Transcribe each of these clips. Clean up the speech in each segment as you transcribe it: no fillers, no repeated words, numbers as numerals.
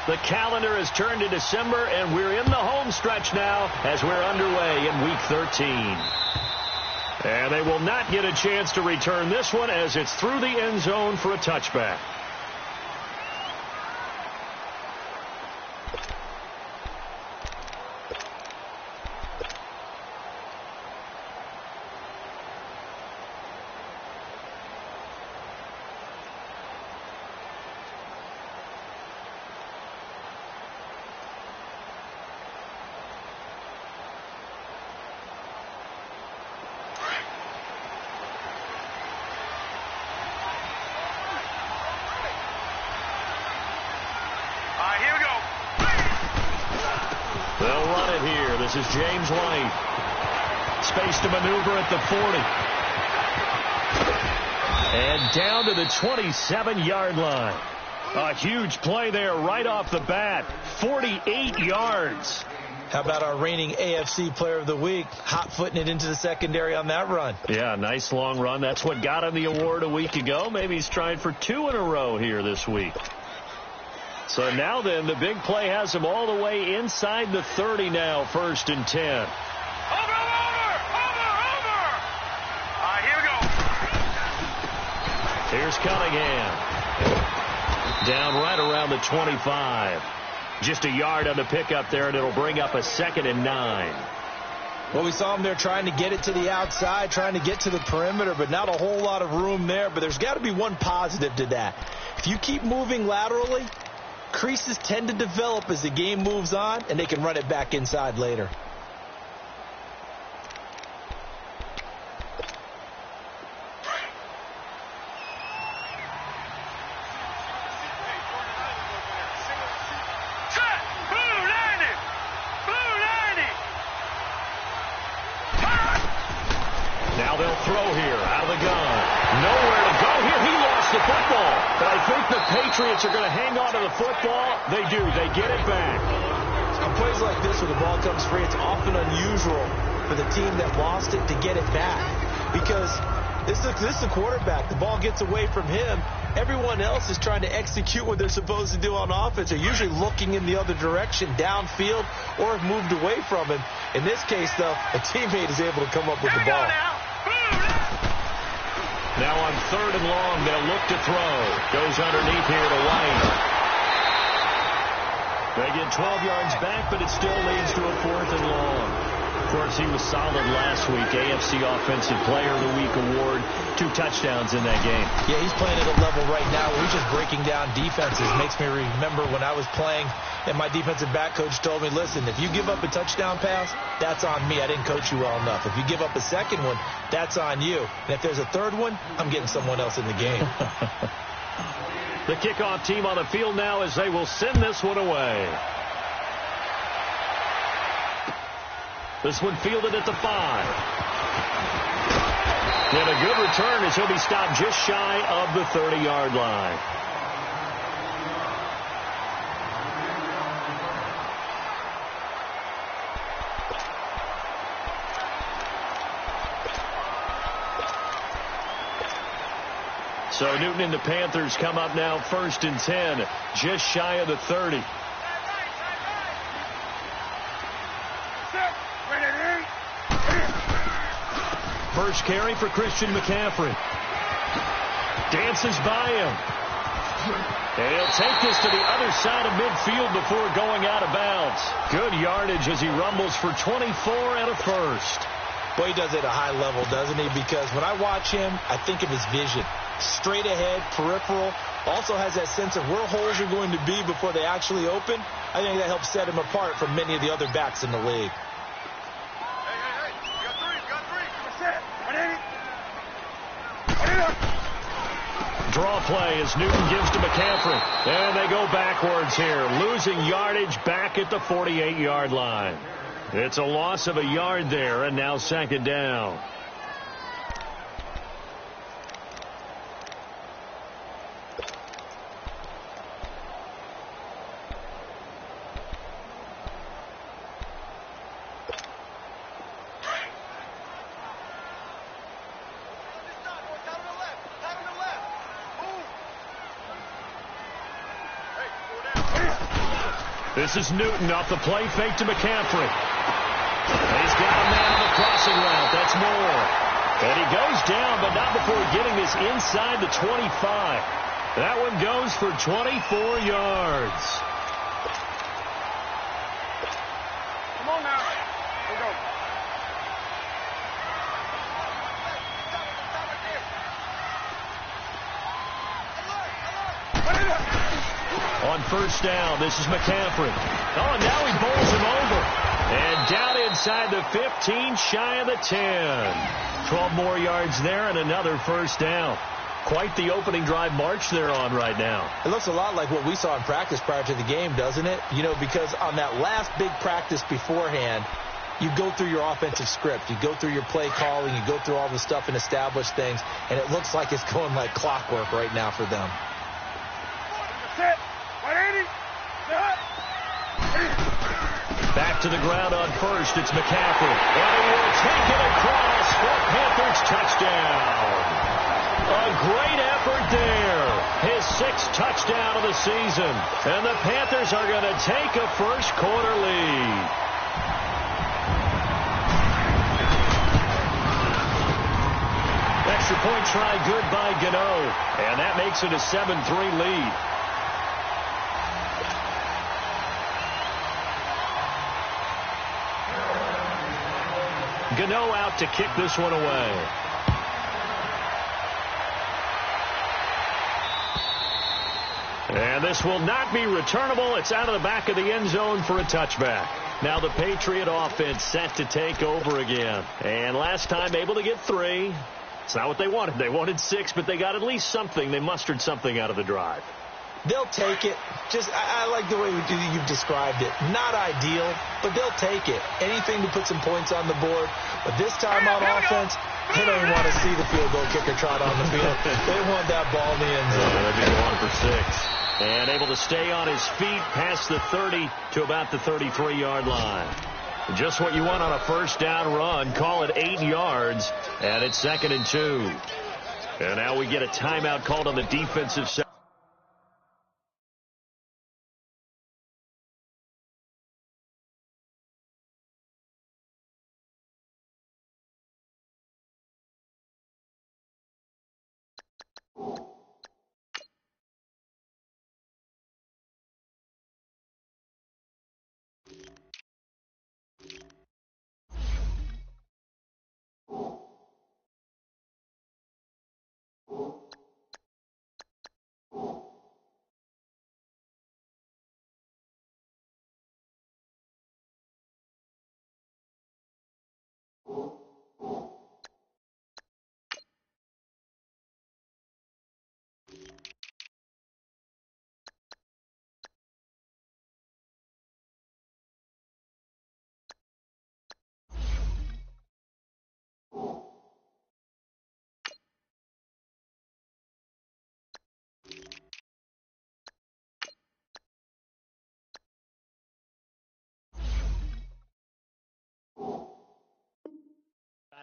The calendar has turned to December, and we're in the home stretch now as we're underway in Week 13. And they will not get a chance to return this one as it's through the end zone for a touchback. They'll run it here. This is James White. Space to maneuver at the 40. And down to the 27-yard line. A huge play there right off the bat. 48 yards. How about our reigning AFC Player of the Week, hot-footing it into the secondary on that run? Yeah, nice long run. That's what got him the award a week ago. Maybe he's trying for 2 in a row here this week. So now then, the big play has him all the way inside the 30 now, 1st and 10. Over! Here we go. Here's Cunningham. Down right around the 25. Just a yard on the pickup there, and it'll bring up a 2nd and 9. Well, we saw him there trying to get it to the outside, trying to get to the perimeter, but not a whole lot of room there. But there's got to be one positive to that. If you keep moving laterally, creases tend to develop as the game moves on, and they can run it back inside later. Now they'll throw here out of the gun. Nowhere to go here. He lost the football. But I think the Patriots are going to hang on to the football. They do. They get it back. On plays like this where the ball comes free, it's often unusual for the team that lost it to get it back. Because this is the quarterback. The ball gets away from him. Everyone else is trying to execute what they're supposed to do on offense. They're usually looking in the other direction, downfield, or have moved away from him. In this case, though, a teammate is able to come up with the ball. Now on 3rd and long, they'll look to throw. Goes underneath here to White. They get 12 yards back, but it still leads to a 4th and long. Of course, he was solid last week. AFC Offensive Player of the Week award. 2 touchdowns in that game. Yeah, he's playing at a level right now where he's just breaking down defenses. Makes me remember when I was playing and my defensive back coach told me, listen, if you give up a touchdown pass, that's on me. I didn't coach you well enough. If you give up a second one, that's on you. And if there's a third one, I'm getting someone else in the game. The kickoff team on the field now as they will send this one away. This one fielded at the 5. And a good return as he'll be stopped just shy of the 30-yard line. So Newton and the Panthers come up now 1st and 10, just shy of the 30. First carry for Christian McCaffrey. Dances by him. And he'll take this to the other side of midfield before going out of bounds. Good yardage as he rumbles for 24 and a first. Boy, he does it at a high level, doesn't he? Because when I watch him, I think of his vision. Straight ahead, peripheral. Also has that sense of where holes are going to be before they actually open. I think that helps set him apart from many of the other backs in the league. Draw play as Newton gives to McCaffrey. And they go backwards here, losing yardage back at the 48-yard line. It's a loss of a yard there, and now 2nd down. This is Newton off the play fake to McCaffrey. He's got a man on the crossing route. That's Moore. And he goes down, but not before getting this inside the 25. That one goes for 24 yards. Come on now. Here we go. On first down, this is McCaffrey. Oh, and now he bowls him over. And down inside the 15, shy of the 10. 12 more yards there and another first down. Quite the opening drive march they're on right now. It looks a lot like what we saw in practice prior to the game, doesn't it? You know, because on that last big practice beforehand, you go through your offensive script. You go through your play calling. You go through all the stuff and establish things. And it looks like it's going like clockwork right now for them. Set. 180. Back to the ground on first. It's McCaffrey. And he will take it across for Panthers touchdown. A great effort there. His 6th touchdown of the season. And the Panthers are going to take a first quarter lead. Extra point try good by Gano. And that makes it a 7-3 lead. Gano out to kick this one away. And this will not be returnable. It's out of the back of the end zone for a touchback. Now the Patriot offense set to take over again. And last time able to get 3. It's not what they wanted. They wanted 6, but they got at least something. They mustered something out of the drive. They'll take it. I like the way you've described it. Not ideal, but they'll take it. Anything to put some points on the board. But this time on offense, they don't even want to see the field goal kicker trot on the field. They want that ball in the end zone. They'll be going for 6. And able to stay on his feet past the 30 to about the 33-yard line. Just what you want on a first down run. Call it 8 yards, and it's 2nd and 2. And now we get a timeout called on the defensive side.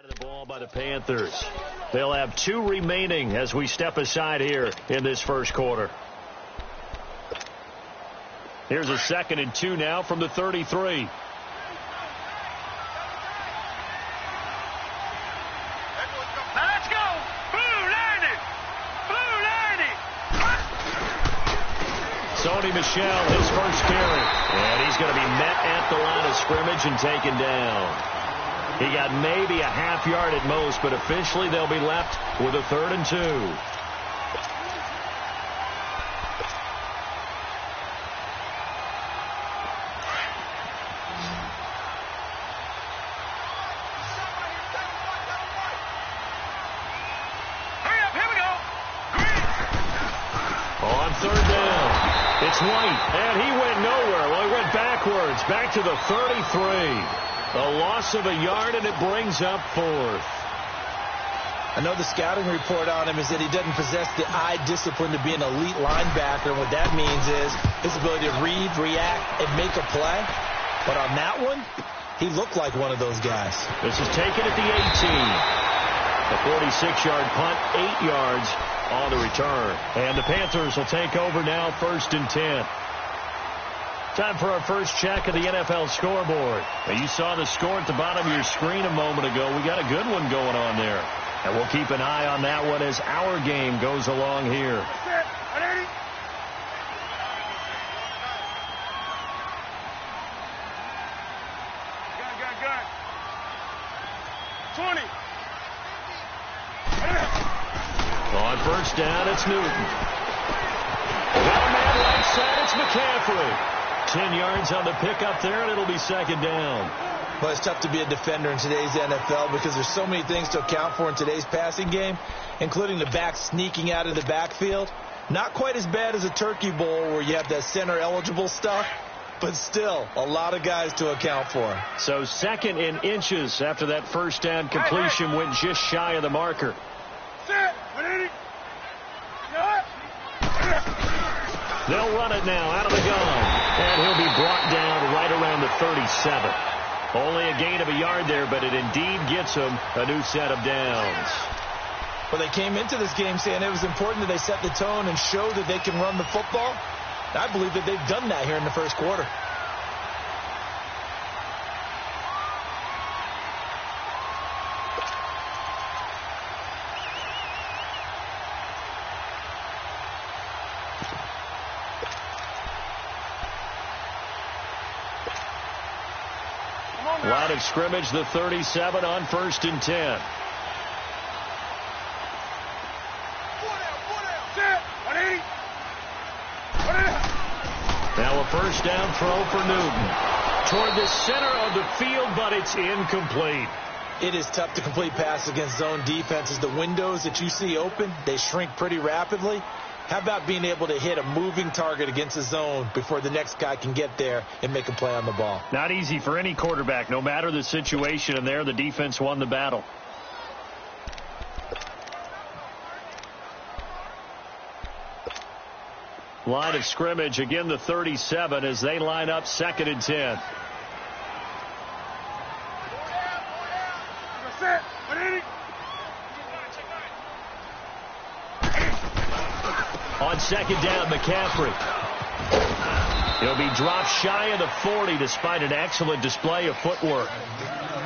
Of the ball by the Panthers. They'll have 2 remaining as we step aside here in this first quarter. Here's a 2nd and 2 now from the 33. Let's go. Blue 90. Blue 90. Sony Michel, his first carry. And he's going to be met at the line of scrimmage and taken down. He got maybe a half yard at most, but officially they'll be left with a 3rd and 2. Hurry up. Here we go. Green. On 3rd down, it's White, and he went nowhere. Well, he went backwards, back to the 33. A loss of a yard, and it brings up 4th. I know the scouting report on him is that he doesn't possess the eye discipline to be an elite linebacker. And what that means is his ability to read, react, and make a play. But on that one, he looked like one of those guys. This is taken at the 18. A 46-yard punt, 8 yards on the return. And the Panthers will take over now, 1st and 10. Time for our first check of the NFL scoreboard. Now, you saw the score at the bottom of your screen a moment ago. We got a good one going on there. And we'll keep an eye on that one as our game goes along here. That's it. 180. Gun. 20. On first down, it's Newton. Got a man right side, it's McCaffrey. 10 yards on the pickup there, and it'll be second down. Well, it's tough to be a defender in today's NFL because there's so many things to account for in today's passing game, including the back sneaking out of the backfield. Not quite as bad as a turkey bowl where you have that center-eligible stuff, but still a lot of guys to account for. So second in inches after that first down completion went just shy of the marker. Set. 180. They'll run it now out of the gun. And he'll be brought down right around the 37. Only a gain of a yard there, but it indeed gets him a new set of downs. Well, they came into this game saying it was important that they set the tone and show that they can run the football. I believe that they've done that here in the first quarter. Line of scrimmage, the 37 on 1st and 10. Now a first down throw for Newton. Toward the center of the field, but it's incomplete. It is tough to complete passes against zone defenses. The windows that you see open, they shrink pretty rapidly. How about being able to hit a moving target against a zone before the next guy can get there and make a play on the ball? Not easy for any quarterback, no matter the situation, and there the defense won the battle. Line of scrimmage, again the 37 as they line up 2nd and 10. On 2nd down, McCaffrey. He'll be dropped shy of the 40 despite an excellent display of footwork.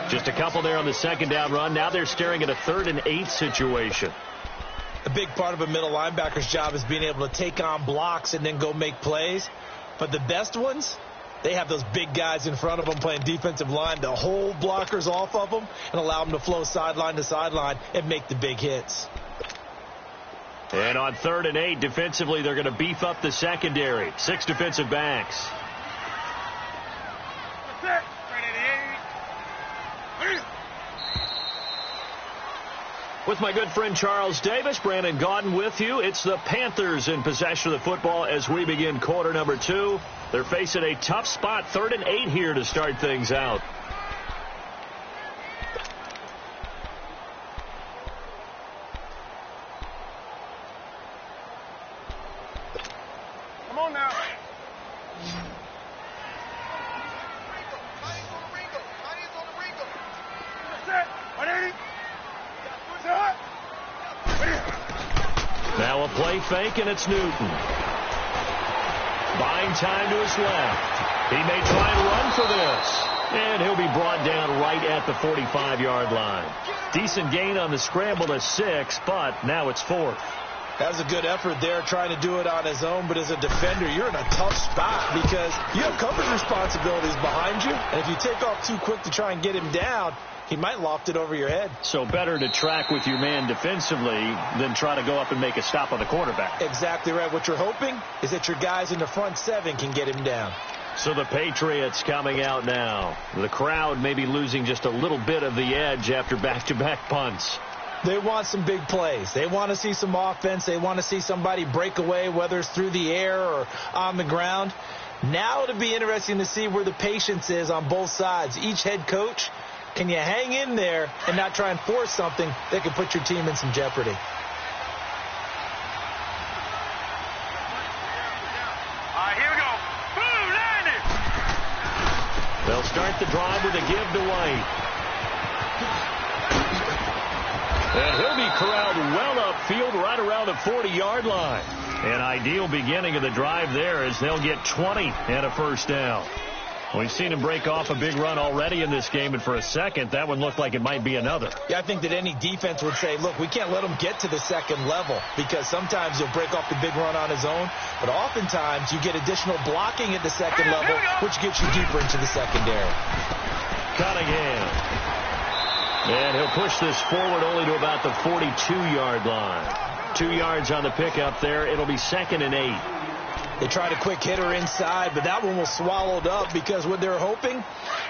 Just a couple there on the 2nd down run. Now they're staring at a 3rd and 8 situation. A big part of a middle linebacker's job is being able to take on blocks and then go make plays. But the best ones, they have those big guys in front of them playing defensive line to hold blockers off of them and allow them to flow sideline to sideline and make the big hits. And on 3rd and 8, defensively, they're going to beef up the secondary. 6 defensive backs. With my good friend Charles Davis, Brandon Gaudin with you. It's the Panthers in possession of the football as we begin quarter number 2. They're facing a tough spot, 3rd and 8 here to start things out. Come on now. Set. 180. Now a play fake, and it's Newton. Buying time to his left. He may try and run for this. And he'll be brought down right at the 45-yard line. Decent gain on the scramble to 6, but now it's 4th. That was a good effort there trying to do it on his own, but as a defender, you're in a tough spot because you have coverage responsibilities behind you, and if you take off too quick to try and get him down, he might loft it over your head. So better to track with your man defensively than try to go up and make a stop on the quarterback. Exactly right. What you're hoping is that your guys in the front 7 can get him down. So the Patriots coming out now. The crowd may be losing just a little bit of the edge after back-to-back punts. They want some big plays. They want to see some offense. They want to see somebody break away, whether it's through the air or on the ground. Now it'll be interesting to see where the patience is on both sides. Each head coach, can you hang in there and not try and force something that could put your team in some jeopardy? Here we go. Boom, landed. They'll start the drive with a give to White. And he'll be corralled well upfield right around the 40-yard line. An ideal beginning of the drive there as they'll get 20 and a first down. We've seen him break off a big run already in this game, and for a second, that one looked like it might be another. Yeah, I think that any defense would say, look, we can't let him get to the second level because sometimes he'll break off the big run on his own, but oftentimes you get additional blocking at the second level, which gets you deeper into the secondary. Cunningham. And he'll push this forward only to about the 42-yard line. 2 yards on the pickup there. It'll be 2nd and 8. They tried a quick hitter inside, but that one was swallowed up because what they're hoping,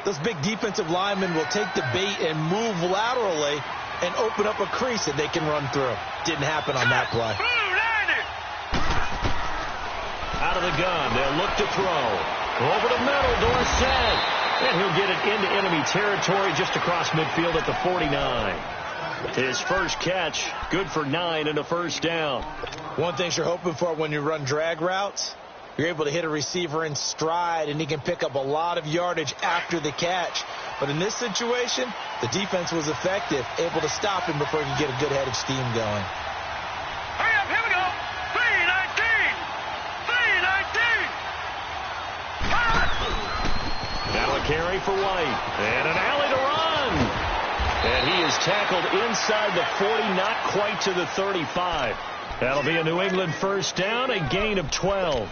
those big defensive linemen will take the bait and move laterally and open up a crease that they can run through. Didn't happen on that play. Out of the gun, they'll look to throw. Over the middle, Dorsett. And he'll get it into enemy territory just across midfield at the 49. His first catch, good for 9 and a first down. One thing you're hoping for when you run drag routes, you're able to hit a receiver in stride, and he can pick up a lot of yardage after the catch. But in this situation, the defense was effective, able to stop him before he could get a good head of steam going. Hurry up, here we go. 3-19. Now a carry for White. And an alley to run. And he is tackled inside the 40, not quite to the 35. That'll be a New England first down, a gain of 12.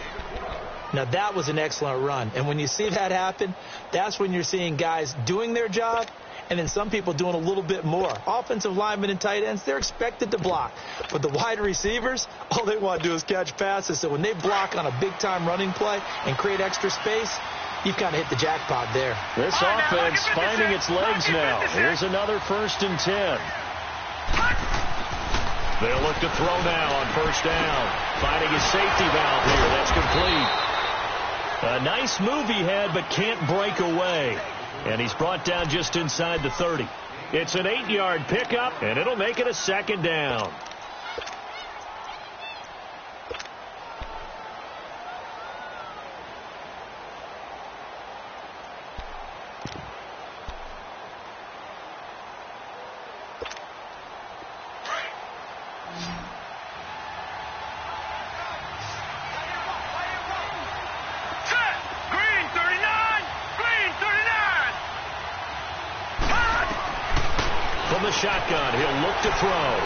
Now, that was an excellent run. And when you see that happen, that's when you're seeing guys doing their job and then some people doing a little bit more. Offensive linemen and tight ends, they're expected to block. But the wide receivers, all they want to do is catch passes. So when they block on a big-time running play and create extra space, you've kind of hit the jackpot there. This offense finding its legs now. Here's another 1st and 10. They'll look to throw now on first down. Finding his safety valve here. That's complete. A nice move he had, but can't break away. And he's brought down just inside the 30. It's an 8-yard pickup, and it'll make it a 2nd down. Shotgun. He'll look to throw.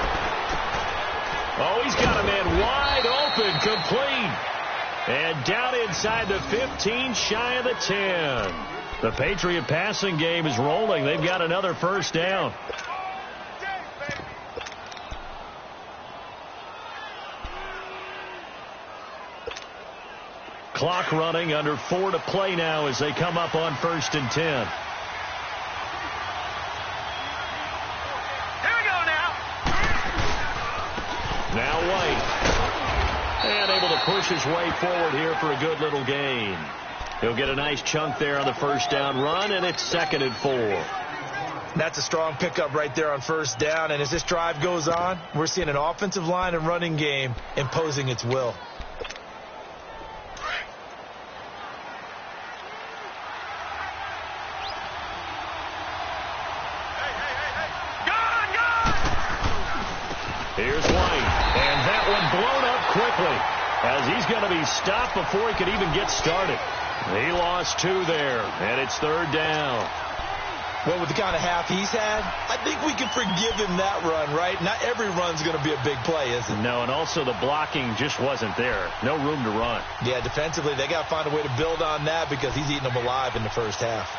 Oh, he's got a man wide open, complete. And down inside the 15, shy of the 10. The Patriot passing game is rolling. They've got another first down. Clock running, under 4 to play now as they come up on 1st and 10. Now White. And able to push his way forward here for a good little gain. He'll get a nice chunk there on the first down run, and it's 2nd and 4. That's a strong pickup right there on first down. And as this drive goes on, we're seeing an offensive line and running game imposing its will. Here's White, and that one blown up quickly as he's going to be stopped before he could even get started. He lost 2 there, and it's 3rd down. Well, with the kind of half he's had, I think we can forgive him that run, right? Not every run's going to be a big play, is it? No, and also the blocking just wasn't there. No room to run. Yeah, defensively, they got to find a way to build on that because he's eating them alive in the first half.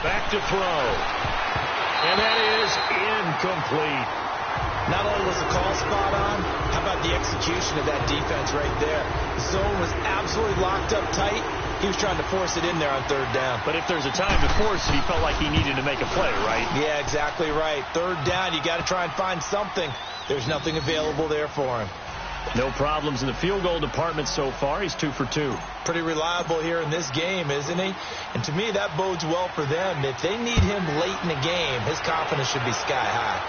Back to throw. And that is incomplete. Not only was the call spot on, how about the execution of that defense right there? The zone was absolutely locked up tight. He was trying to force it in there on 3rd down. But if there's a time to force it, he felt like he needed to make a play, right? Yeah, exactly right. 3rd down, you got to try and find something. There's nothing available there for him. No problems in the field goal department so far. He's 2 for 2. Pretty reliable here in this game, isn't he? And to me, that bodes well for them. If they need him late in the game, his confidence should be sky high.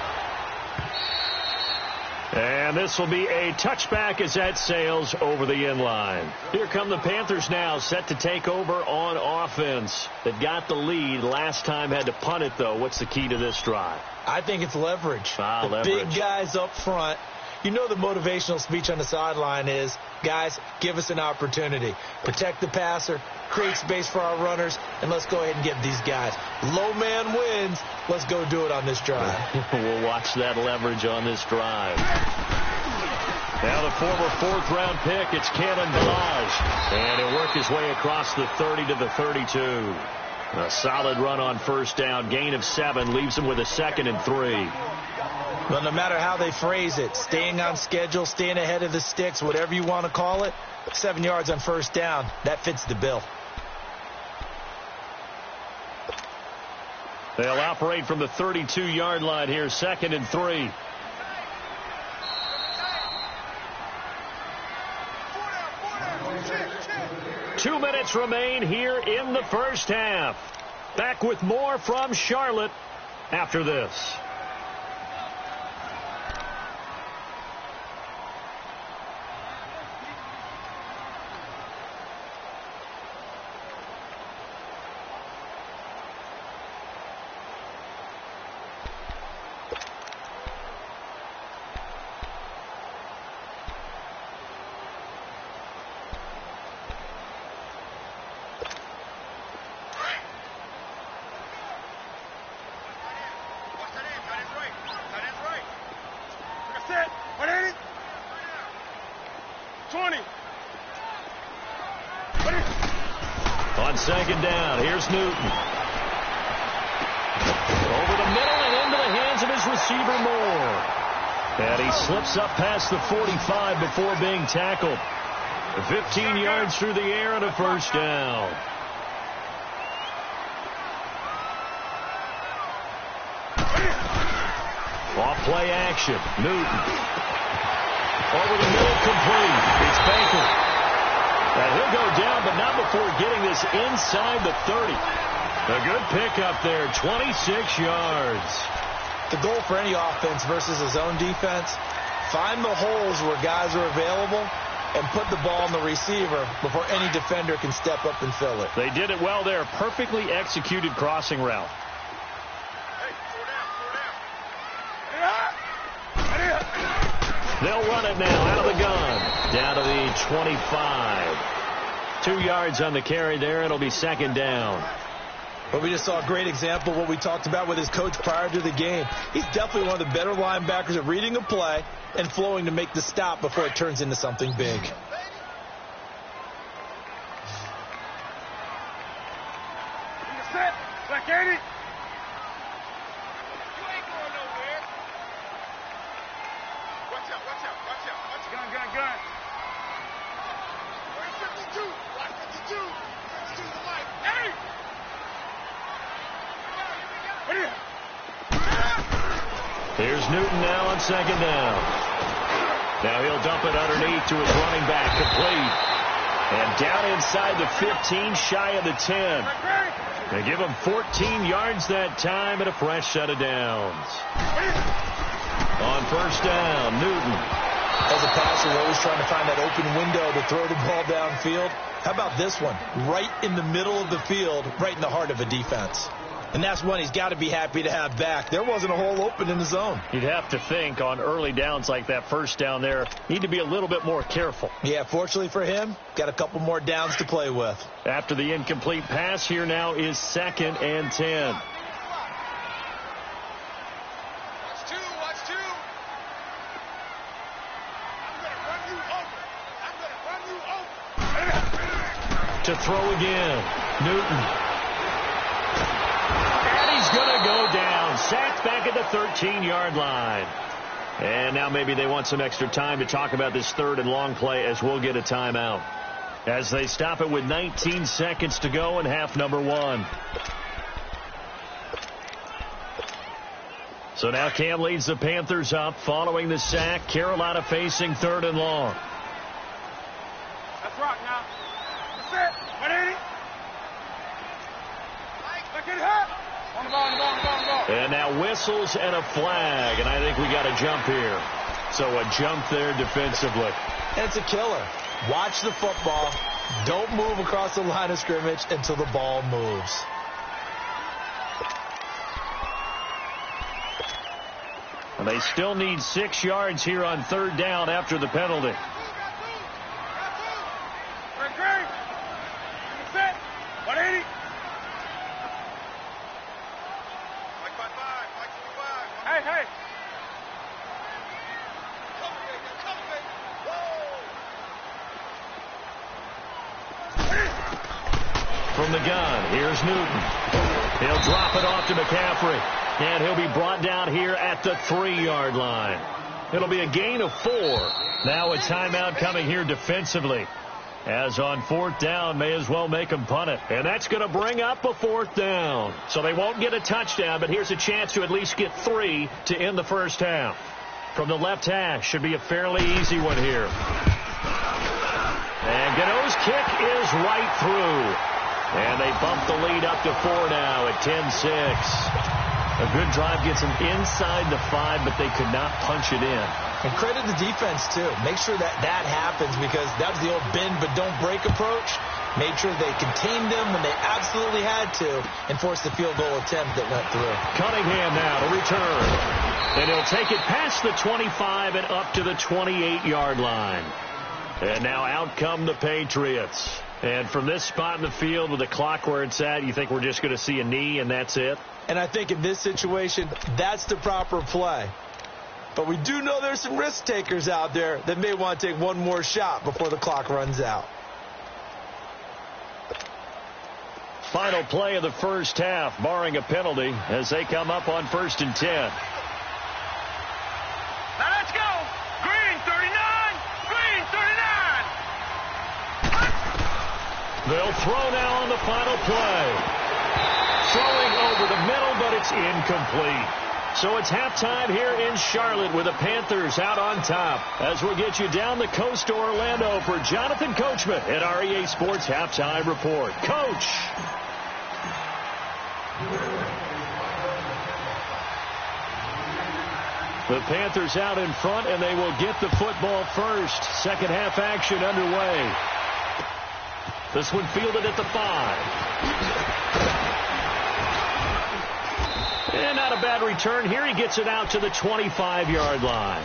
And this will be a touchback as that sails over the end line. Here come the Panthers now, set to take over on offense. They've got the lead. Last time had to punt it, though. What's the key to this drive? I think it's leverage. Leverage. Big guys up front. You know the motivational speech on the sideline is, guys, give us an opportunity. Protect the passer, create space for our runners, and let's go ahead and get these guys. Low man wins. Let's go do it on this drive. We'll watch that leverage on this drive. Now the former fourth-round pick, it's Kalen Ballage. And he'll work his way across the 30 to the 32. A solid run on first down. Gain of 7 leaves him with a 2nd and 3. Well, no matter how they phrase it, staying on schedule, staying ahead of the sticks, whatever you want to call it, 7 yards on first down, that fits the bill. They'll operate from the 32-yard line here, 2nd and 3. Two minutes remain here in the first half. Back with more from Charlotte after this. On second down, here's Newton. Over the middle and into the hands of his receiver Moore. And he slips up past the 45 before being tackled. 15 yards through the air and a first down. Off play action, Newton. Over the middle, complete. It's Baker. Now he'll go down, but not before getting this inside the 30. A good pickup there, 26 yards. The goal for any offense versus a zone defense, find the holes where guys are available and put the ball on the receiver before any defender can step up and fill it. They did it well there. Perfectly executed crossing route. They'll run it now out of the gun. Down to the 25. 2 yards on the carry there. It'll be second down. But we just saw a great example of what we talked about with his coach prior to the game. He's definitely one of the better linebackers at reading a play and flowing to make the stop before it turns into something big. Black 80. Gun. 52. Watch 52. 52 to the mic. Hey! Here's Newton now on second down. Now he'll dump it underneath to his running back, complete. And down inside the 15, shy of the 10. They give him 14 yards that time and a fresh set of downs. On first down, Newton. As a passer, you're always trying to find that open window to throw the ball downfield. How about this one? Right in the middle of the field, right in the heart of a defense. And that's one he's got to be happy to have back. There wasn't a hole open in the zone. You'd have to think on early downs like that first down there, need to be a little bit more careful. Yeah, fortunately for him, got a couple more downs to play with. After the incomplete pass, here now is 2nd and 10. To throw again, Newton. And he's going to go down. Sacked back at the 13-yard line. And now maybe they want some extra time to talk about this 3rd and long play as we'll get a timeout. As they stop it with 19 seconds to go in half number 1. So now Cam leads the Panthers up following the sack. Carolina facing 3rd and long. Let's rock now. That's it. 180. Look at it. On the ball. And now whistles and a flag, and I think we got a jump here. So a jump there defensively. And it's a killer. Watch the football. Don't move across the line of scrimmage until the ball moves. And they still need 6 yards here on 3rd down after the penalty. From the gun, here's Newton. He'll drop it off to McCaffrey. And he'll be brought down here at the 3-yard line. It'll be a gain of 4. Now a timeout coming here defensively. As on 4th down, may as well make them punt it. And that's going to bring up a 4th down. So they won't get a touchdown, but here's a chance to at least get 3 to end the first half. From the left hash, should be a fairly easy one here. And Gano's kick is right through. And they bump the lead up to 4 now at 10-6. A good drive gets them inside the 5, but they could not punch it in. And credit the defense, too. Make sure that happens, because that was the old bend but don't break approach. Made sure they contained them when they absolutely had to and forced the field goal attempt that went through. Cunningham now to return. And he'll take it past the 25 and up to the 28-yard line. And now out come the Patriots. And from this spot in the field with the clock where it's at, you think we're just going to see a knee and that's it? And I think in this situation, that's the proper play. But we do know there's some risk takers out there that may want to take one more shot before the clock runs out. Final play of the first half, barring a penalty, as they come up on 1st and 10. Now let's go. Green 39. Green 39. They'll throw now on the final play. Throwing over the middle, but it's incomplete. So it's halftime here in Charlotte with the Panthers out on top. As we'll get you down the coast to Orlando for Jonathan Coachman at REA Sports Halftime Report. Coach! The Panthers out in front, and they will get the football first. Second half action underway. This one fielded at the 5. And not a bad return here. He gets it out to the 25-yard line.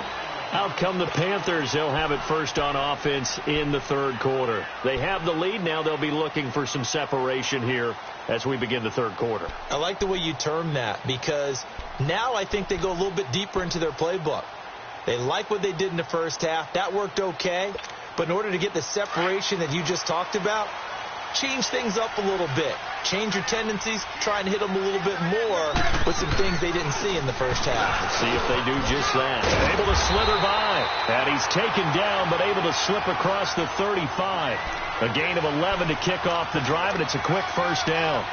Out come the Panthers. They'll have it first on offense in the 3rd quarter. They have the lead. Now they'll be looking for some separation here as we begin the 3rd quarter. I like the way you term that, because now I think they go a little bit deeper into their playbook. They like what they did in the first half. That worked okay. But in order to get the separation that you just talked about, change things up a little bit. Change your tendencies. Try and hit them a little bit more with some things they didn't see in the first half. Let's see if they do just that. Able to slither by. And he's taken down, but able to slip across the 35. A gain of 11 to kick off the drive, and it's a quick first down.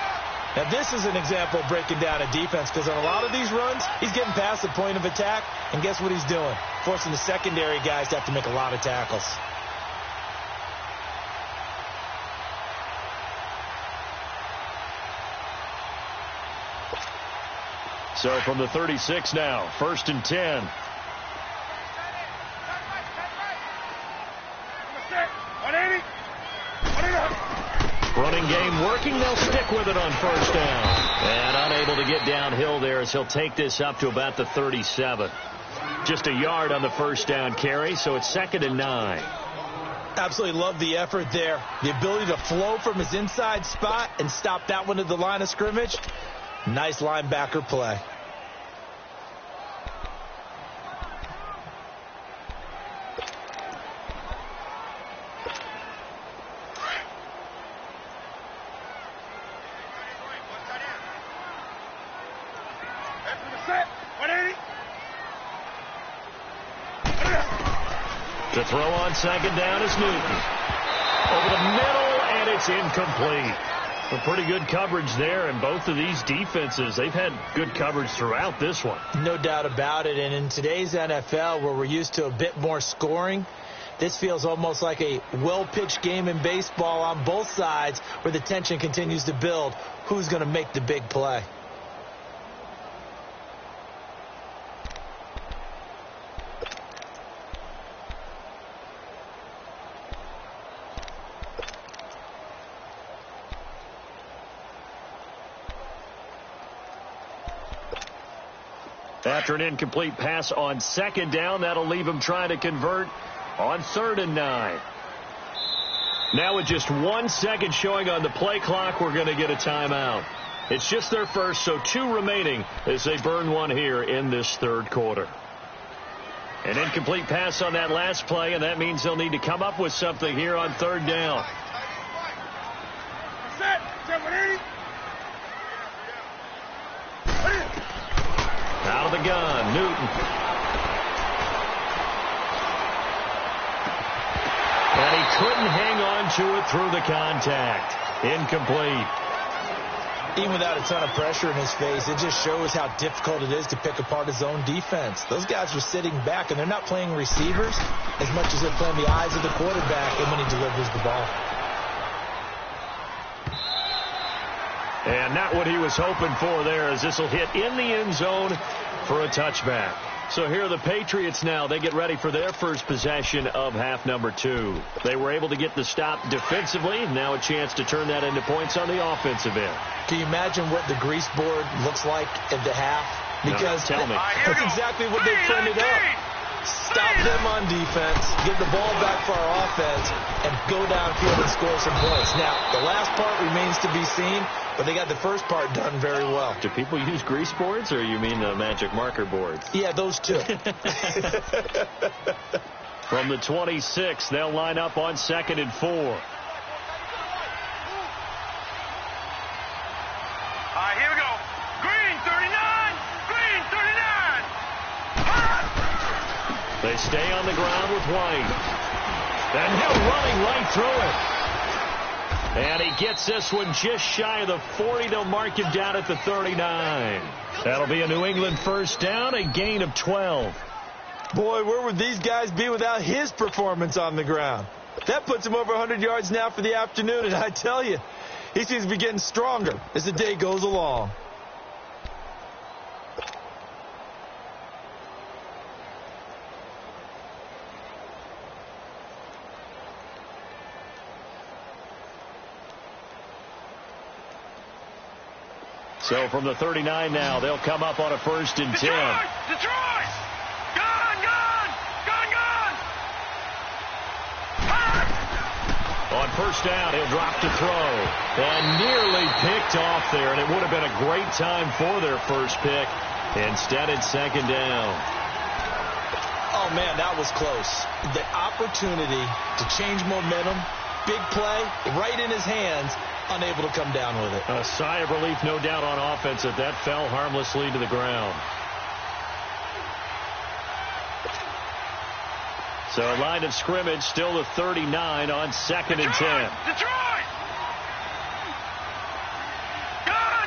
Now, this is an example of breaking down a defense, because on a lot of these runs, he's getting past the point of attack, and guess what he's doing? Forcing the secondary guys to have to make a lot of tackles. So from the 36 now, 1st and 10. Running game working. They'll stick with it on 1st down. And unable to get downhill there as he'll take this up to about the 37. Just a yard on the 1st down carry, so it's 2nd and 9. Absolutely love the effort there. The ability to flow from his inside spot and stop that one at the line of scrimmage. Nice linebacker play. To throw on 2nd down is Newton. Over the middle, and it's incomplete. A pretty good coverage there, and both of these defenses, they've had good coverage throughout this one. No doubt about it, and in today's NFL, where we're used to a bit more scoring, this feels almost like a well-pitched game in baseball on both sides, where the tension continues to build. Who's going to make the big play? After an incomplete pass on second down, that'll leave him trying to convert on 3rd and 9. Now with just 1 second showing on the play clock, we're going to get a timeout. It's just their first, so 2 remaining as they burn one here in this 3rd quarter. An incomplete pass on that last play, and that means they'll need to come up with something here on 3rd down. Out of the gun, Newton. And he couldn't hang on to it through the contact. Incomplete. Even without a ton of pressure in his face, it just shows how difficult it is to pick apart his own defense. Those guys are sitting back, and they're not playing receivers as much as they're playing the eyes of the quarterback and when he delivers the ball. And not what he was hoping for there, as this will hit in the end zone for a touchback. So here are the Patriots now. They get ready for their first possession of half number 2. They were able to get the stop defensively. Now a chance to turn that into points on the offensive end. Can you imagine what the grease board looks like at the half? Because no, tell me. That's exactly what they printed up. Stop them on defense, get the ball back for our offense, and go downfield and score some points. Now, the last part remains to be seen, but they got the first part done very well. Do people use grease boards, or you mean the magic marker boards? Yeah, those two. From the 26, they'll line up on 2nd and 4. Here we go. Green 39. Green 39. They stay on the ground with White. And he'll running right through it. And he gets this one just shy of the 40. They'll mark him down at the 39. That'll be a New England first down, a gain of 12. Boy, where would these guys be without his performance on the ground? That puts him over 100 yards now for the afternoon, and I tell you, he seems to be getting stronger as the day goes along. So from the 39 now, they'll come up on a 1st and 10. Detroit! Gone! On 1st down, he'll drop to throw. And nearly picked off there, and it would have been a great time for their first pick. Instead, it's 2nd down. Oh, man, that was close. The opportunity to change momentum, big play, right in his hands, unable to come down with it. A sigh of relief, no doubt, on offense that that fell harmlessly to the ground. So a line of scrimmage, still the 39 on 2nd and 10. Detroit! Gone!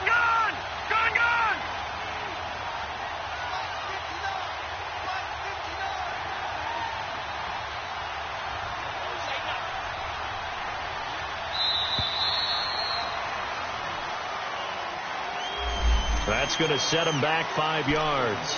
That's going to set him back 5 yards.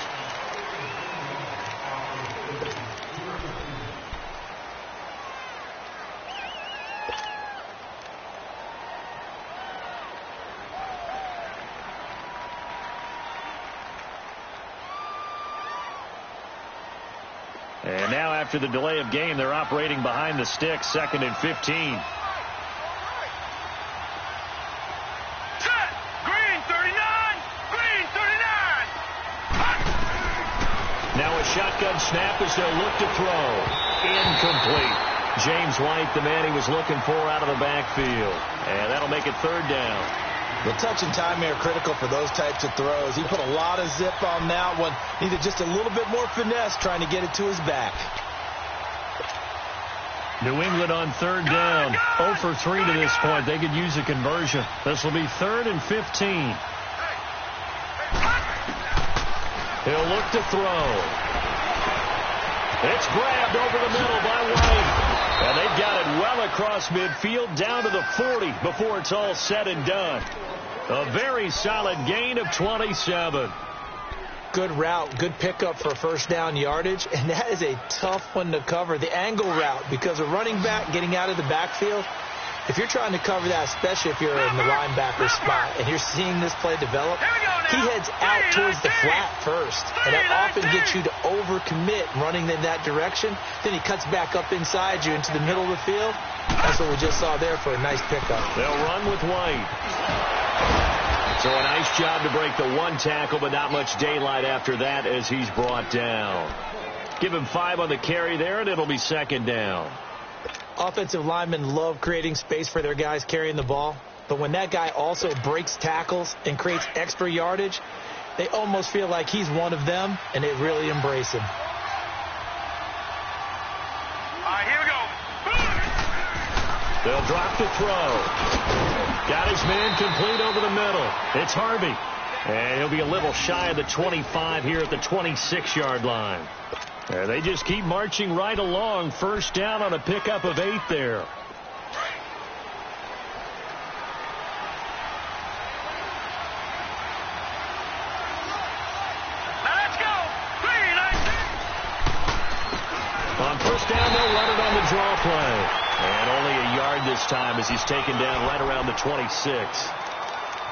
And now after the delay of game, they're operating behind the sticks, 2nd and 15. Shotgun snap as they'll look to throw. Incomplete. James White, the man he was looking for out of the backfield. And that'll make it 3rd down. The touch and time are critical for those types of throws. He put a lot of zip on that one. Needed just a little bit more finesse trying to get it to his back. New England on 3rd down. 0 for 3 to this point. They could use a conversion. This will be 3rd and 15. He'll look to throw. It's grabbed over the middle by White. And they've got it well across midfield down to the 40 before it's all said and done. A very solid gain of 27. Good route, good pickup for 1st down yardage, and that is a tough one to cover. The angle route, because a running back getting out of the backfield, If you're trying to cover that, especially if you're in the linebacker spot, and you're seeing this play develop, he heads out towards the flat first, and that often gets you to overcommit running in that direction. Then he cuts back up inside you into the middle of the field. That's what we just saw there for a nice pickup. They'll run with White. So a nice job to break the one tackle, but not much daylight after that as he's brought down. Give him 5 on the carry there, and it'll be second down. Offensive linemen love creating space for their guys carrying the ball, but when that guy also breaks tackles and creates extra yardage, they almost feel like he's one of them, and they really embrace him. All right, here we go. They'll drop the throw. Got his man complete over the middle. It's Harvey, and he'll be a little shy of the 25 here at the 26-yard line. And they just keep marching right along. First down on a pickup of 8 there. Let's go. 3-19. On first down, they'll run it on the draw play. And only a yard this time as he's taken down right around the 26.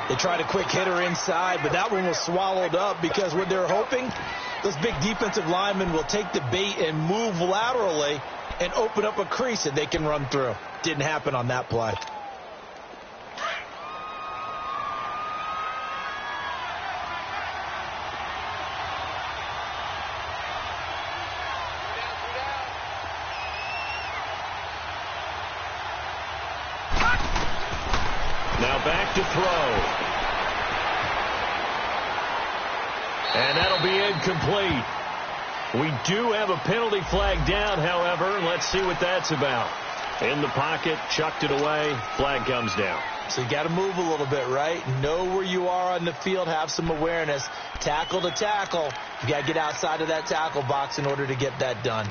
They tried a quick hitter inside, but that one was swallowed up because what they're hoping, those big defensive linemen will take the bait and move laterally and open up a crease that they can run through. Didn't happen on that play. Now back to throw. And that'll be incomplete. We do have a penalty flag down, however. Let's see what that's about. In the pocket, chucked it away. Flag comes down. So you got to move a little bit, right? Know where you are on the field. Have some awareness. Tackle to tackle. You got to get outside of that tackle box in order to get that done.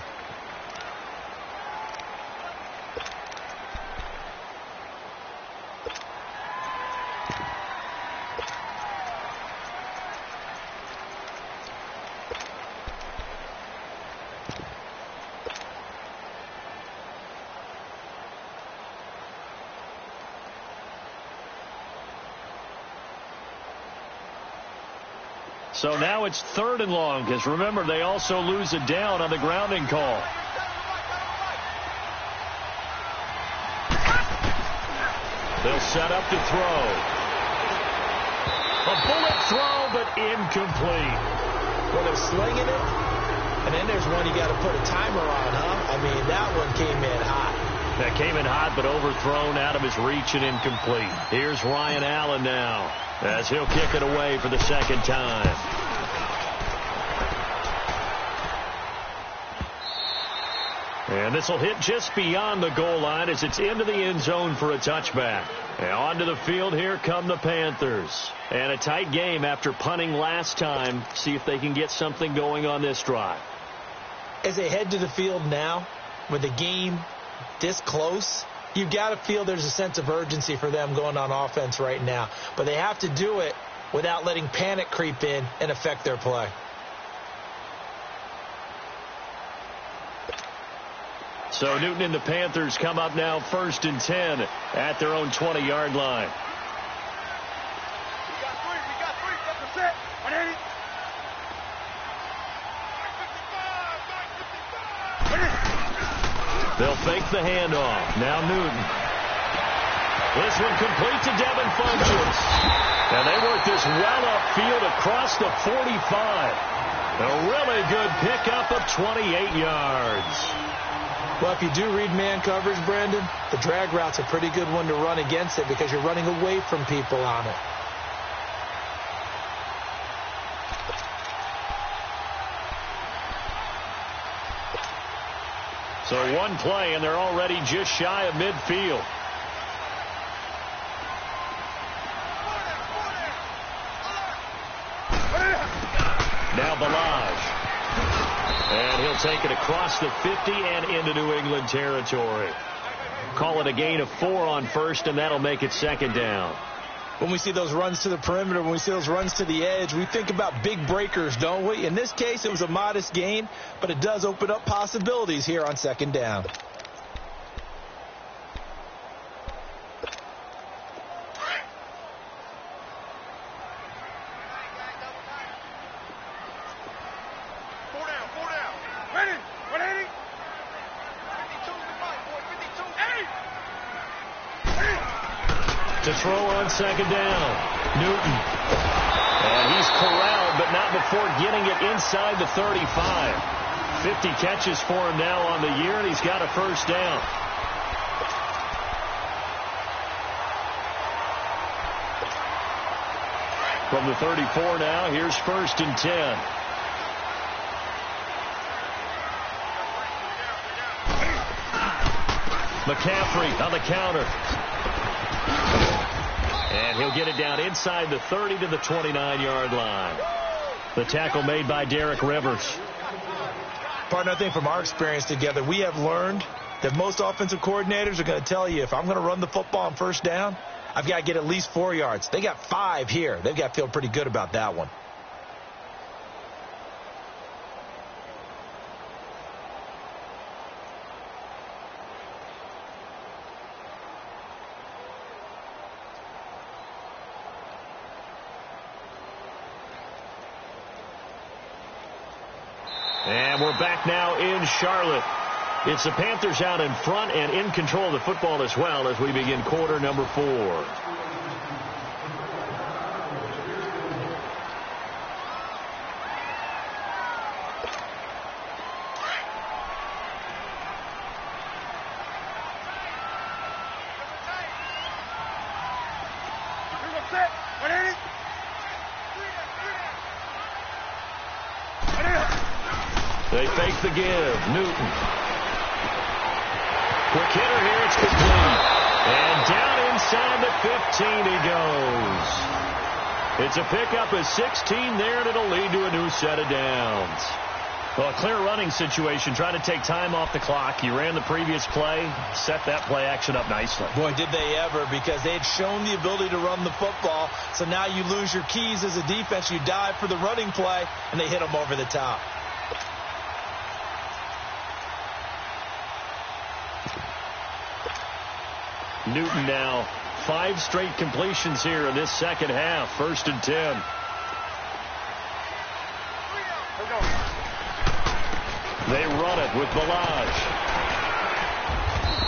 So now it's 3rd and long, because remember, they also lose a down on the grounding call. They'll set up to throw. A bullet throw, but incomplete. Well, they're slinging it, and then there's one you got to put a timer on, huh? I mean, that one came in hot. That came in hot, but overthrown, out of his reach and incomplete. Here's Ryan Allen now, as he'll kick it away for the second time. And this will hit just beyond the goal line as it's into the end zone for a touchback. And onto the field, here come the Panthers. And a tight game after punting last time. See if they can get something going on this drive. As they head to the field now, with the game this close, you've got to feel there's a sense of urgency for them going on offense right now. But they have to do it without letting panic creep in and affect their play. So Newton and the Panthers come up now 1st and 10 at their own 20-yard line. We got three. That's a set. 180. 555. They'll fake the handoff. Now Newton. This one complete to Devin Funchess. And they work this well upfield across the 45. A really good pickup of 28 yards. Well, if you do read man coverage, Brandon, the drag route's a pretty good one to run against it because you're running away from people on it. So one play, and they're already just shy of midfield. Now Balaj. And he'll take it across the 50 and into New England territory. Call it a gain of 4 on first, and that'll make it second down. When we see those runs to the perimeter, when we see those runs to the edge, we think about big breakers, don't we? In this case, it was a modest gain, but it does open up possibilities here on second down. to throw on second down. Newton. And he's corralled, but not before getting it inside the 35. 50 catches for him now on the year, and he's got a first down. From the 34 now, here's 1st and 10. McCaffrey on the counter. And he'll get it down inside the 30 to the 29-yard line. The tackle made by Derek Rivers. Partner, I think from our experience together, we have learned that most offensive coordinators are going to tell you, if I'm going to run the football on first down, I've got to get at least 4 yards. They got 5 here. They've got to feel pretty good about that one. And we're back now in Charlotte. It's the Panthers out in front and in control of the football as well as we begin quarter number 4. They fake the give. Newton. Quick hitter here. It's complete. And down inside the 15 he goes. It's a pickup of 16 there, and it'll lead to a new set of downs. Well, a clear running situation. Trying to take time off the clock. You ran the previous play. Set that play action up nicely. Boy, did they ever, because they had shown the ability to run the football. So now you lose your keys as a defense. You dive for the running play, and they hit them over the top. Newton now 5 straight completions here in this second half. 1st and 10. They run it with Balaj.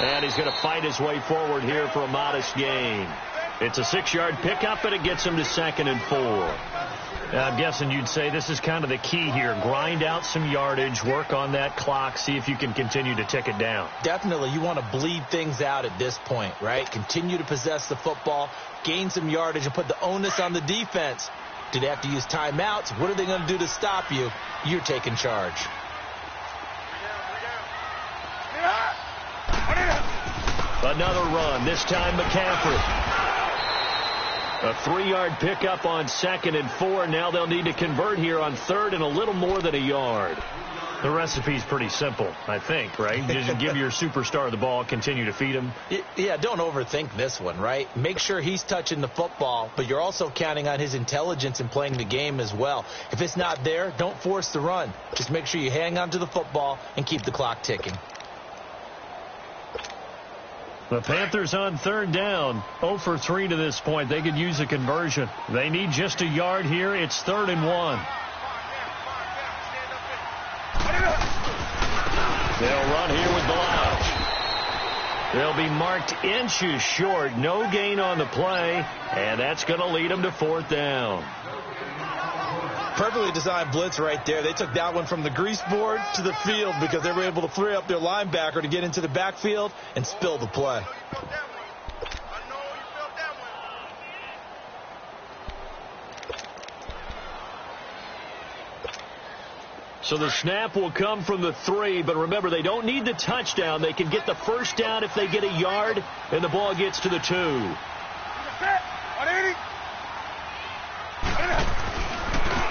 And he's going to fight his way forward here for a modest gain. It's a 6-yard pickup, and it gets him to 2nd and 4. I'm guessing you'd say this is kind of the key here. Grind out some yardage, work on that clock, see if you can continue to tick it down. Definitely. You want to bleed things out at this point, right? Continue to possess the football, gain some yardage, and put the onus on the defense. Do they have to use timeouts? What are they going to do to stop you? You're taking charge. Another run, this time McCaffrey. A 3-yard pickup on 2nd and 4. Now they'll need to convert here on 3rd and a little more than a yard. The recipe's pretty simple, I think, right? Just give your superstar the ball, continue to feed him. Yeah, don't overthink this one, right? Make sure he's touching the football, but you're also counting on his intelligence in playing the game as well. If it's not there, don't force the run. Just make sure you hang on to the football and keep the clock ticking. The Panthers on 3rd down, 0 for 3 to this point. They could use a conversion. They need just a yard here. It's 3rd and 1. They'll run here with Balaj. They'll be marked inches short. No gain on the play, and that's going to lead them to 4th down. Perfectly designed blitz right there. They took that one from the grease board to the field because they were able to free up their linebacker to get into the backfield and spill the play. So the snap will come from the 3, but remember, they don't need the touchdown. They can get the first down if they get a yard, and the ball gets to the 2.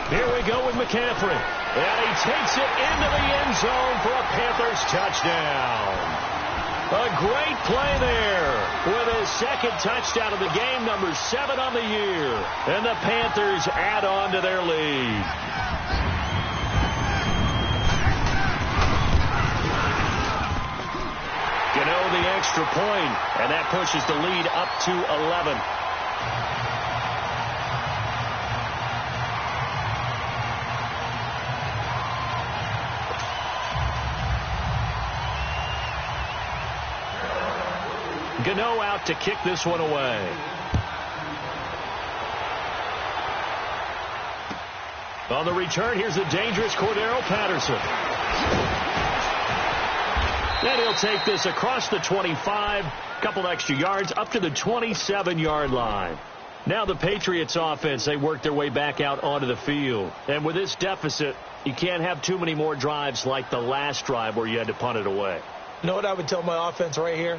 Here we go with McCaffrey. And he takes it into the end zone for a Panthers touchdown. A great play there with his 2nd touchdown of the game, number 7 on the year. And the Panthers add on to their lead. Gano the extra point, and that pushes the lead up to 11. Gano out to kick this one away. On the return, here's the dangerous Cordero Patterson. And he'll take this across the 25, couple extra yards, up to the 27-yard line. Now the Patriots offense, they work their way back out onto the field. And with this deficit, you can't have too many more drives like the last drive where you had to punt it away. You know what I would tell my offense right here?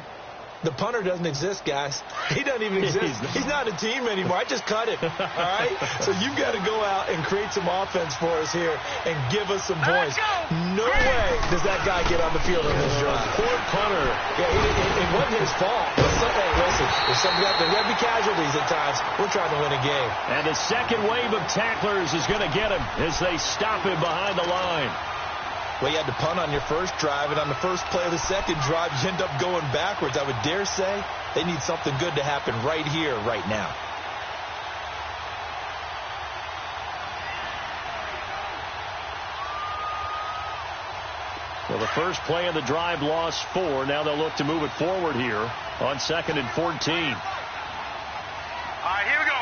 The punter doesn't exist, guys. He doesn't even exist. He's not a team anymore. I just cut him, all right? So you've got to go out and create some offense for us here and give us some points. No way does that guy get on the field on this drive. Poor punter. Yeah, it wasn't his fault. But hey, listen, if somebody got to be casualties at times, we're trying to win a game. And the second wave of tacklers is going to get him as they stop him behind the line. Well, you had to punt on your first drive, and on the first play of the second drive, you end up going backwards. I would dare say they need something good to happen right here, right now. Well, the first play of the drive lost 4. Now they'll look to move it forward here on 2nd and 14. All right, here we go.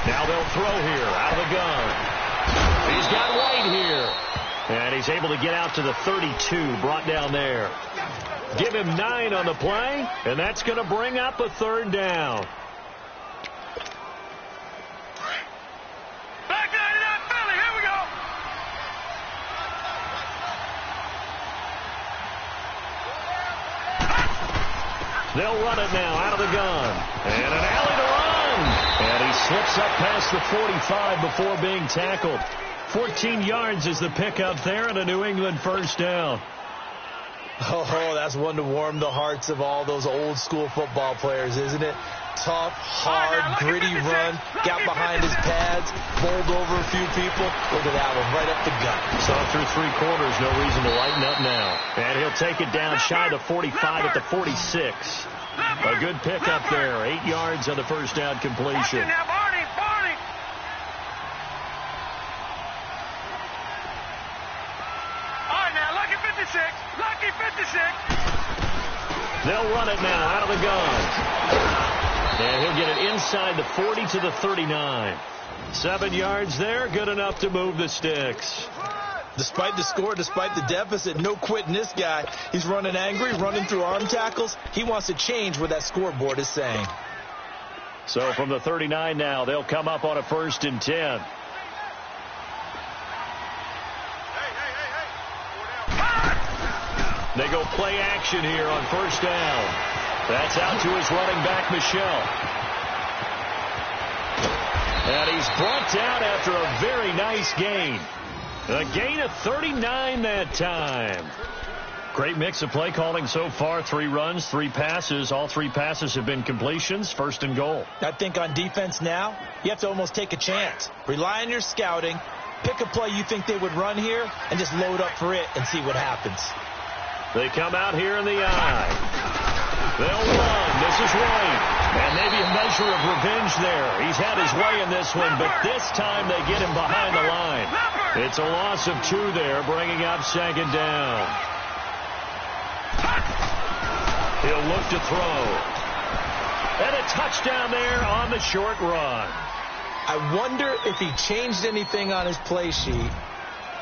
Now they'll throw here out of the gun. He's got White here. And he's able to get out to the 32, brought down there. Give him 9 on the play, and that's going to bring up a 3rd down. Back 99 Philly, here we go. They'll run it now out of the gun. And an alley to run. And he slips up past the 45 before being tackled. 14 yards is the pickup there and a New England first down. Oh, that's one to warm the hearts of all those old school football players, isn't it? Tough, hard, gritty run. Got behind his pads, bowled over a few people. Look at that one, right up the gut. Saw through 3 quarters, no reason to lighten up now. And he'll take it down shy of the 45 at the 46. A good pickup there, 8 yards on the first down completion. Lucky 56. They'll run it now out of the gun. And he'll get it inside the 40 to the 39. 7 yards there, good enough to move the sticks. Despite the score, despite the deficit, no quitting this guy. He's running angry, running through arm tackles. He wants to change what that scoreboard is saying. So from the 39 now, they'll come up on a 1st and 10. They go play action here on 1st down. That's out to his running back, Michel. And he's brought down after a very nice gain. A gain of 39 that time. Great mix of play calling so far. 3 runs, 3 passes. All 3 passes have been completions. 1st and goal. I think on defense now, you have to almost take a chance. Rely on your scouting. Pick a play you think they would run here and just load up for it and see what happens. They come out here in the eye. They'll run. This is White. And maybe a measure of revenge there. He's had his way in this one, but this time they get him behind the line. It's a loss of 2 there, bringing up 2nd down. He'll look to throw. And a touchdown there on the short run. I wonder if he changed anything on his play sheet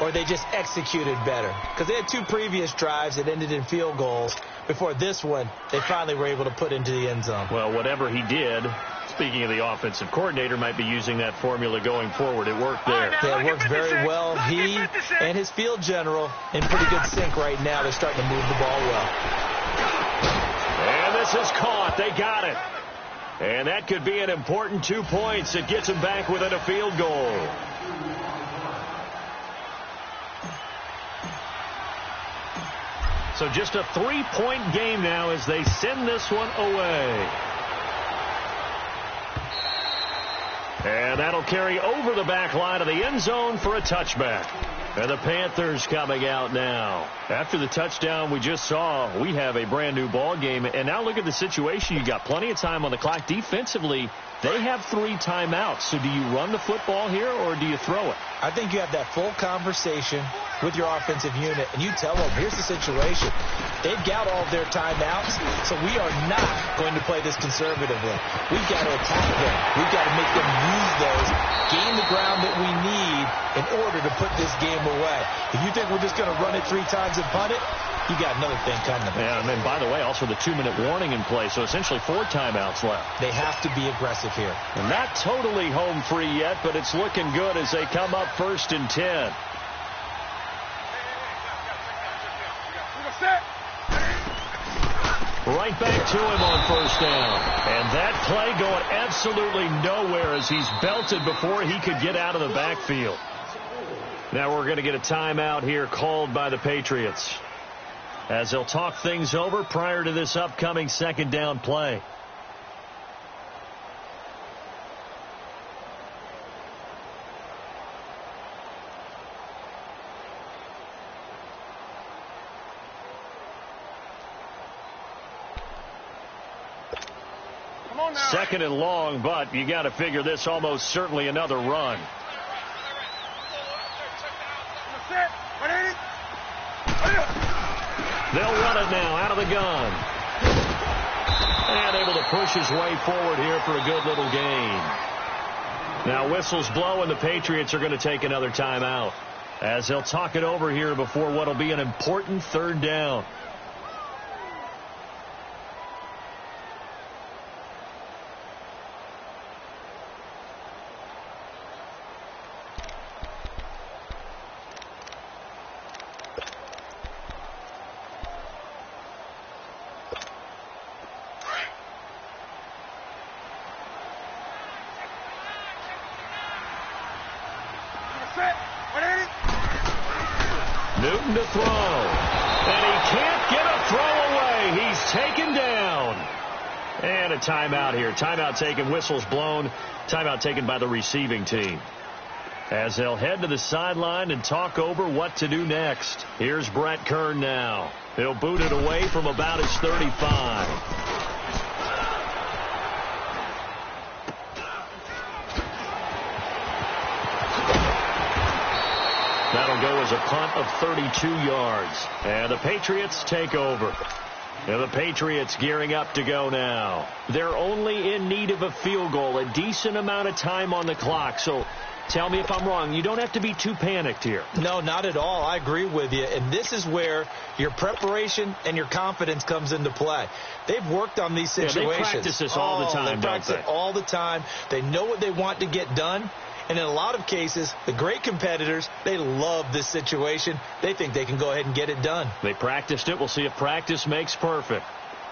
or they just executed better. Because they had 2 previous drives that ended in field goals. Before this one, they finally were able to put into the end zone. Well, whatever he did, speaking of the offensive coordinator, might be using that formula going forward. It worked there. Yeah, it works very well. He and his field general in pretty good sync right now. They're starting to move the ball well. And this is caught. They got it. And that could be an important 2 points. It gets them back within a field goal. So just a 3-point game now as they send this one away. And that'll carry over the back line of the end zone for a touchback. And the Panthers coming out now. After the touchdown we just saw, we have a brand new ball game. And now look at the situation. You got plenty of time on the clock. Defensively, they have 3 timeouts. So do you run the football here or do you throw it? I think you have that full conversation with your offensive unit, and you tell them, here's the situation. They've got all of their timeouts, so we are not going to play this conservatively. We've got to attack them. We've got to make them use those, gain the ground that we need in order to put this game away. If you think we're just going to run it 3 times and punt it, you got another thing coming. Yeah, and then, by the way, also the 2-minute warning in play, so essentially 4 timeouts left. They have to be aggressive here. And not totally home free yet, but it's looking good as they come up 1st and 10. Right back to him on 1st down. And that play going absolutely nowhere as he's belted before he could get out of the backfield. Now we're going to get a timeout here called by the Patriots, as they'll talk things over prior to this upcoming 2nd down play. Second and long, but you got to figure this almost certainly another run. They'll run it now out of the gun. And able to push his way forward here for a good little gain. Now whistles blow and the Patriots are going to take another timeout, as they'll talk it over here before what will be an important 3rd down. Newton to throw. And he can't get a throw away. He's taken down. And a timeout here. Timeout taken, whistles blown. Timeout taken by the receiving team, as they'll head to the sideline and talk over what to do next. Here's Brett Kern now. He'll boot it away from about his 35. That'll go as a punt of 32 yards. And the Patriots take over. And the Patriots gearing up to go now. They're only in need of a field goal, a decent amount of time on the clock. So tell me if I'm wrong. You don't have to be too panicked here. No, not at all. I agree with you. And this is where your preparation and your confidence comes into play. They've worked on these situations. Yeah, they practice this all the time, they practice it all the time. They know what they want to get done. And in a lot of cases, the great competitors, they love this situation. They think they can go ahead and get it done. They practiced it. We'll see if practice makes perfect.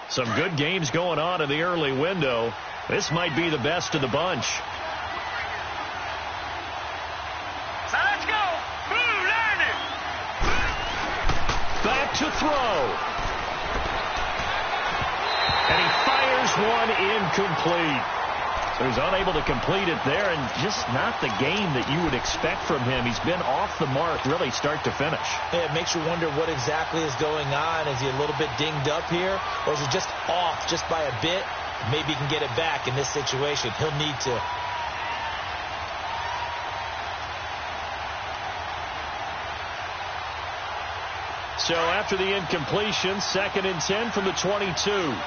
Some good games going on in the early window. This might be the best of the bunch. So let's go. Move, Landon. Back to throw. And he fires one incomplete. So he's unable to complete it there, and just not the game that you would expect from him. He's been off the mark really start to finish. Yeah, it makes you wonder what exactly is going on. Is he a little bit dinged up here, or is he just off just by a bit? Maybe he can get it back in this situation. He'll need to. So after the incompletion, 2nd and 10 from the 22.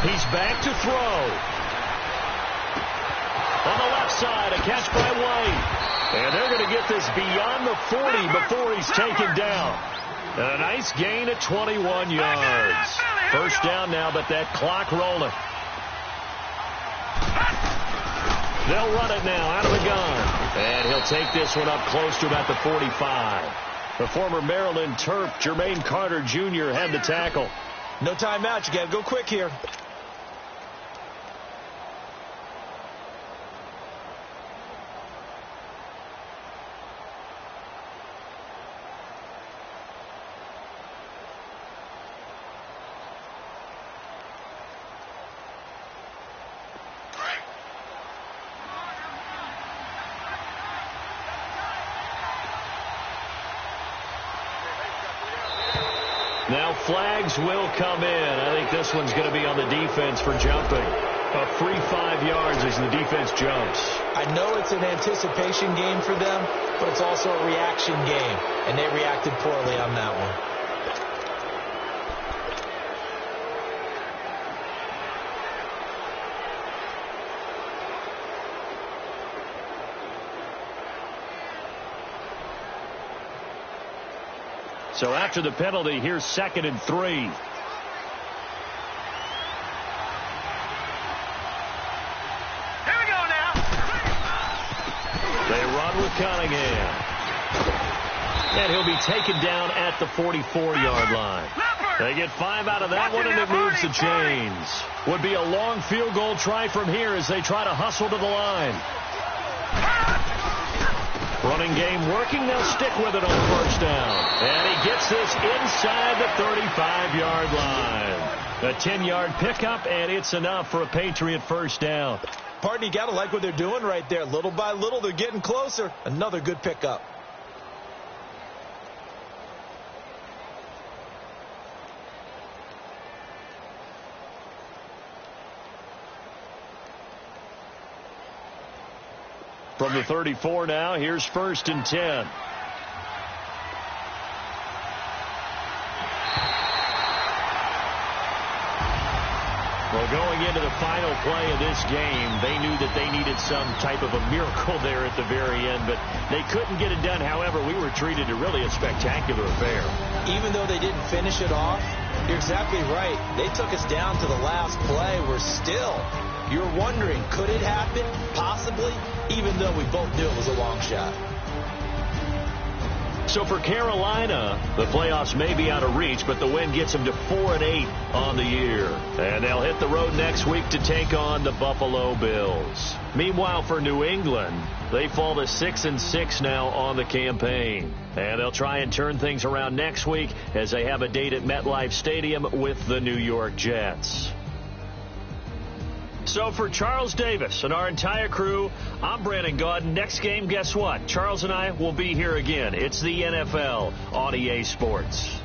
He's back to throw. On the left side, a catch by White. And they're going to get this beyond the 40 before he's taken down. And a nice gain at 21 yards. 1st down now, but that clock rolling. They'll run it now out of the gun. And he'll take this one up close to about the 45. The former Maryland Terp, Jermaine Carter Jr., had the tackle. No timeout. You got to go quick here. Now flags will come in. I think this one's going to be on the defense for jumping. A free 5 yards as the defense jumps. I know it's an anticipation game for them, but it's also a reaction game, and they reacted poorly on that one. So after the penalty, here's 2nd and 3. Here we go now. They run with Cunningham. And he'll be taken down at the 44-yard line. They get 5 out of that one, and it moves the chains. Would be a long field goal try from here as they try to hustle to the line. Running game working. They'll stick with it on 1st down. And he gets this inside the 35-yard line. A 10-yard pickup, and it's enough for a Patriot 1st down. Pardon, you got to like what they're doing right there. Little by little, they're getting closer. Another good pickup. From the 34 now, here's 1st and 10. Well, going into the final play of this game, they knew that they needed some type of a miracle there at the very end, but they couldn't get it done. However, we were treated to really a spectacular affair. Even though they didn't finish it off, you're exactly right. They took us down to the last play. You're wondering, could it happen? Possibly, even though we both knew it was a long shot. So for Carolina, the playoffs may be out of reach, but the win gets them to 4-8 on the year. And they'll hit the road next week to take on the Buffalo Bills. Meanwhile, for New England, they fall to 6-6 now on the campaign. And they'll try and turn things around next week as they have a date at MetLife Stadium with the New York Jets. So for Charles Davis and our entire crew, I'm Brandon Gaudin. Next game, guess what? Charles and I will be here again. It's the NFL on EA Sports.